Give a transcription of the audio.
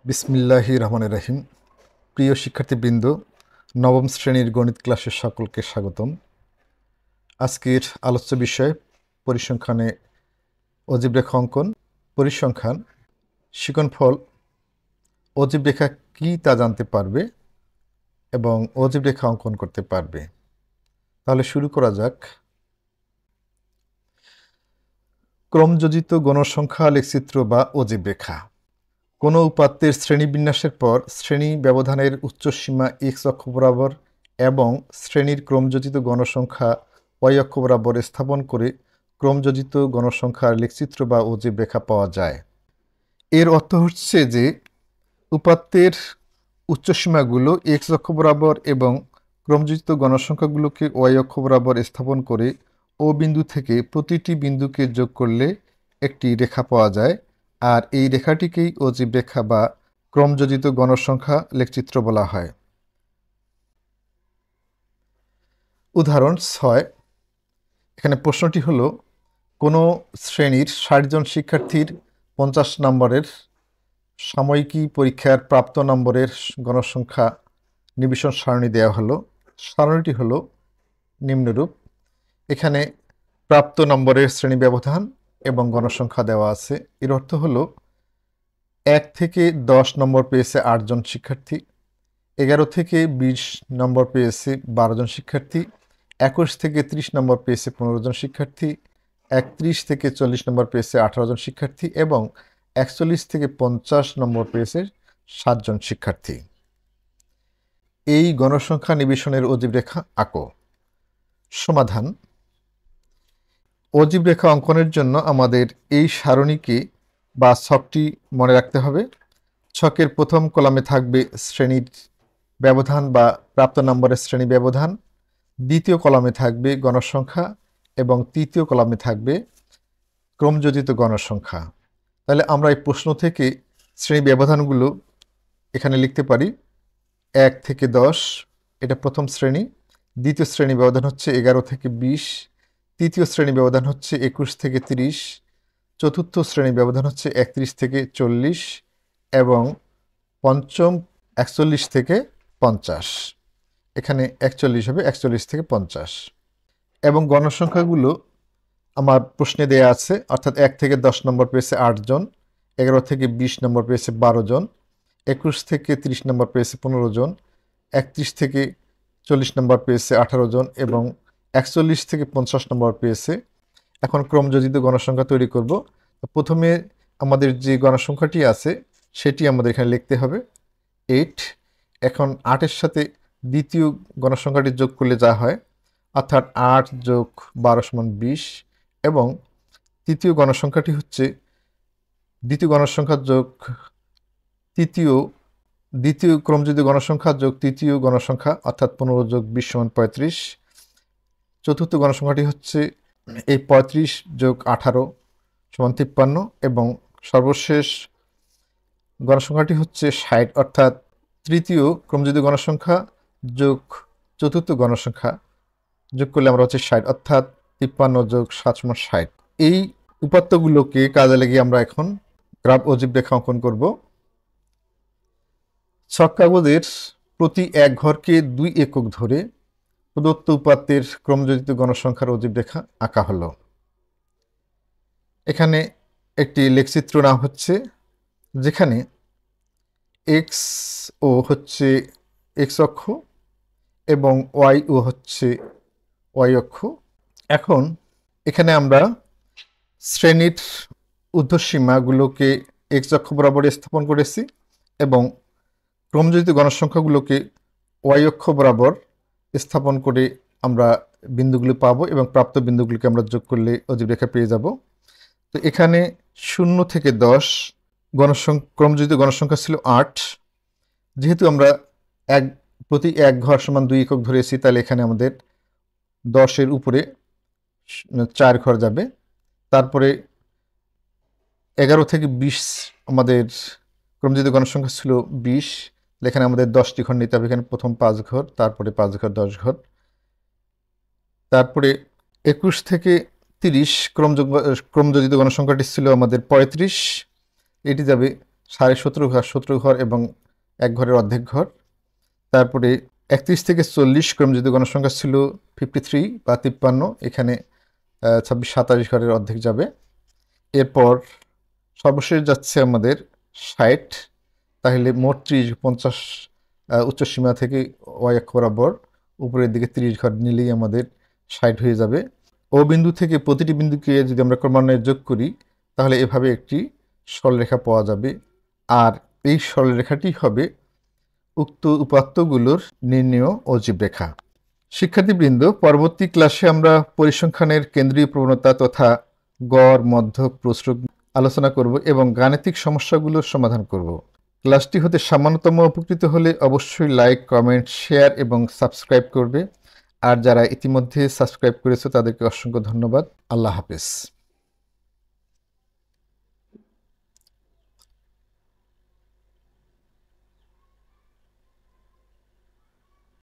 বিসমিল্লাহির রহমানির রহিম। প্রিয় শিক্ষার্থীবৃন্দ, নবম শ্রেণীর গণিত ক্লাসের সকলকে স্বাগতম। আজকের আলোচ্য বিষয় পরিসংখ্যানে অজীব রেখা অঙ্কন। পরিসংখ্যান শিকনফল অজীব রেখা কী তা জানতে পারবে এবং অজীব রেখা অঙ্কন করতে পারবে। তাহলে শুরু করা যাক। ক্রমযোজিত গণসংখ্যা লেখচিত্র বা অজীব রেখা। কোনো উপাত্তের শ্রেণীবিন্যাসের পর শ্রেণী ব্যবধানের উচ্চসীমা এক্স অক্ষ বরাবর এবং শ্রেণীর ক্রমযোজিত গণসংখ্যা ওয়াই অক্ষ বরাবর স্থাপন করে ক্রমযোজিত গণসংখ্যার লেখচিত্র বা অজীব রেখা পাওয়া যায়। এর অর্থ হচ্ছে যে উপাত্তের উচ্চসীমাগুলো এক্স অক্ষ বরাবর এবং ক্রমযোজিত গণসংখ্যাগুলোকে ওয়াই অক্ষ বরাবর স্থাপন করে ও বিন্দু থেকে প্রতিটি বিন্দুকে যোগ করলে একটি রেখা পাওয়া যায়, আর এই রেখাটিকেই অজীব রেখা বা ক্রমযোজিত গণসংখ্যা লেখচিত্র বলা হয়। উদাহরণ ৬। এখানে প্রশ্নটি হলো, কোনো শ্রেণীর ৬০ জন শিক্ষার্থীর ৫০ নম্বরের সাময়িকী পরীক্ষার প্রাপ্ত নম্বরের গণসংখ্যা নিবেশন সারণী দেওয়া হলো। সারণীটি হলো নিম্নরূপ। এখানে প্রাপ্ত নম্বরের শ্রেণী ব্যবধান এবং গণসংখ্যা দেওয়া আছে। এর অর্থ হলো ১ থেকে ১০ নম্বর পেয়েছে ৮ জন শিক্ষার্থী, ১১ থেকে ২০ নম্বর পেয়েছে ১২ জন শিক্ষার্থী, ২১ থেকে ৩০ নম্বর পেয়েছে ১৫ জন শিক্ষার্থী, ৩১ থেকে ৪০ নম্বর পেয়েছে ১৮ জন শিক্ষার্থী এবং ৪১ থেকে ৫০ নম্বর পেয়েছে ৭ জন শিক্ষার্থী। এই গণসংখ্যা নিবেশনের অজীব রেখা আঁকো। সমাধান। অজীব রেখা অঙ্কনের জন্য আমাদের এই সারণীকে বা ছকটি মনে রাখতে হবে। ছকের প্রথম কলামে থাকবে শ্রেণীর ব্যবধান বা প্রাপ্ত নম্বরের শ্রেণী ব্যবধান, দ্বিতীয় কলামে থাকবে গণসংখ্যা এবং তৃতীয় কলামে থাকবে ক্রমযোজিত গণসংখ্যা। তাহলে আমরা এই প্রশ্ন থেকে শ্রেণী ব্যবধানগুলো এখানে লিখতে পারি। ১ থেকে ১০ এটা প্রথম শ্রেণী, দ্বিতীয় শ্রেণী ব্যবধান হচ্ছে ১১ থেকে ২০, তৃতীয় শ্রেণী ব্যবধান হচ্ছে ২১ থেকে ৩০, চতুর্থ শ্রেণী ব্যবধান হচ্ছে ৩১ থেকে ৪০ এবং পঞ্চম ৪১ থেকে ৫০। এখানে ৪১ হবে ৪১ থেকে ৫০ এবং গণসংখ্যাগুলো আমার প্রশ্নে দেয়া আছে, অর্থাৎ ১ থেকে ১০ নম্বর পেয়েছে ৮ জন, ১১ থেকে ২০ নম্বর পেয়েছে ১২ জন, ২১ থেকে ৩০ নম্বর পেয়েছে ১৫ জন, ৩১ থেকে ৪০ নম্বর পেয়েছে ১৮ জন এবং ৪১ থেকে ৫০ নম্বর পেয়েছে। এখন ক্রমযোজিত গণসংখ্যা তৈরি করব। প্রথমে আমাদের যে গণসংখ্যাটি আছে সেটি আমাদের এখানে লিখতে হবে 8। এখন ৮-এর সাথে দ্বিতীয় গণসংখ্যাটি যোগ করলে যা হয়, অর্থাৎ ৮ যোগ ১২ সমান ২০ এবং তৃতীয় গণসংখ্যাটি হচ্ছে দ্বিতীয় গণসংখ্যা যোগ দ্বিতীয় ক্রমযোজিত গণসংখ্যা যোগ তৃতীয় গণসংখ্যা, অর্থাৎ ১৫ যোগ ২০ সমান ৩৫। চতুর্থ গণসংখ্যাটি হচ্ছে এই ৩৫ যোগ ১৮ সমান ৫৩ এবং সর্বশেষ গণসংখ্যাটি হচ্ছে ৬০, অর্থাৎ তৃতীয় ক্রমযোজিত গণসংখ্যা যোগ চতুর্থ গণসংখ্যা যোগ করলে আমরা হচ্ছে ৬০, অর্থাৎ ৫৩ যোগ ৭ সমান ৬০। এই উপাত্তগুলোকে কাজে লাগিয়ে আমরা এখন গ্রাফ অজীব রেখা অঙ্কন করব। ছক কাগজের প্রতি এক ঘরকে ২ একক ধরে প্রদত্ত উপাত্তের ক্রমযোজিত গণসংখ্যার অজীব রেখা আঁকা হলো। এখানে একটি লেখচিত্র নাম হচ্ছে, যেখানে এক্স ও হচ্ছে এক্স অক্ষ এবং ওয়াই ও হচ্ছে ওয়াই অক্ষ। এখন এখানে আমরা শ্রেণীর ঊর্ধ্বসীমাগুলোকে এক্স অক্ষ বরাবর স্থাপন করেছি এবং ক্রমযোজিত গণসংখ্যাগুলোকে ওয়াই অক্ষ বরাবর স্থাপন করে আমরা বিন্দুগুলো পাবো এবং প্রাপ্ত বিন্দুগুলোকে আমরা যোগ করলে অজীব রেখা পেয়ে যাব। তো এখানে ০ থেকে ১০ ক্রমযোজিত গণসংখ্যা ছিল ৮। যেহেতু আমরা প্রতি এক ঘর সমান ২ একক ধরেছি, তাহলে এখানে আমাদের ১০-এর উপরে ৪ ঘর যাবে। তারপরে ১১ থেকে ২০ আমাদের ক্রমযোজিত গণসংখ্যা ছিল ২০, এখানে আমাদের ১০টি ঘর নিতে হবে। এখানে প্রথম ৫ ঘর, তারপরে ৫ ঘর ১০ ঘর। তারপরে ২১ থেকে ৩০ ক্রমযোজিত গণসংখ্যাটি ছিল আমাদের ৩৫, এটি যাবে 17.5 ঘর 17 ঘর এবং 1 ঘরের অর্ধেক ঘর। তারপরে 31 থেকে 40 ক্রম যদি গণসংখ্যা ছিল 53 বা 53, এখানে 26-27 ঘরের অর্ধেক যাবে। এরপর সর্বশেষ যাচ্ছে আমাদের 60, তাহলে মোট 30-50 উচ্চ সীমা থেকে ওয়াই অক্ষ বরাবর উপরের দিকে 30 ঘর নিলেই আমাদের 60 হয়ে যাবে। ও বিন্দু থেকে প্রতিটি বিন্দুকে যদি আমরা ক্রমান্বয়ে যোগ করি তাহলে এভাবে একটি সরলরেখা পাওয়া যাবে, আর এই সরলরেখাটি হবে উক্ত উপাত্তগুলোর নির্ণেয় অজীব রেখা। শিক্ষার্থীবৃন্দ, পরবর্তী ক্লাসে আমরা পরিসংখ্যানের কেন্দ্রীয় প্রবণতা তথা গড়, মধ্যক, প্রসরক আলোচনা করব এবং গাণিতিক সমস্যাগুলোর সমাধান করব। ক্লাসটি হতে সামান্যতম উপকৃত হলে অবশ্যই লাইক, কমেন্ট, শেয়ার এবং সাবস্ক্রাইব করবে। আর যারা ইতিমধ্যে সাবস্ক্রাইব করেছে তাদেরকে অসংখ্য ধন্যবাদ। আল্লাহ হাফেজ।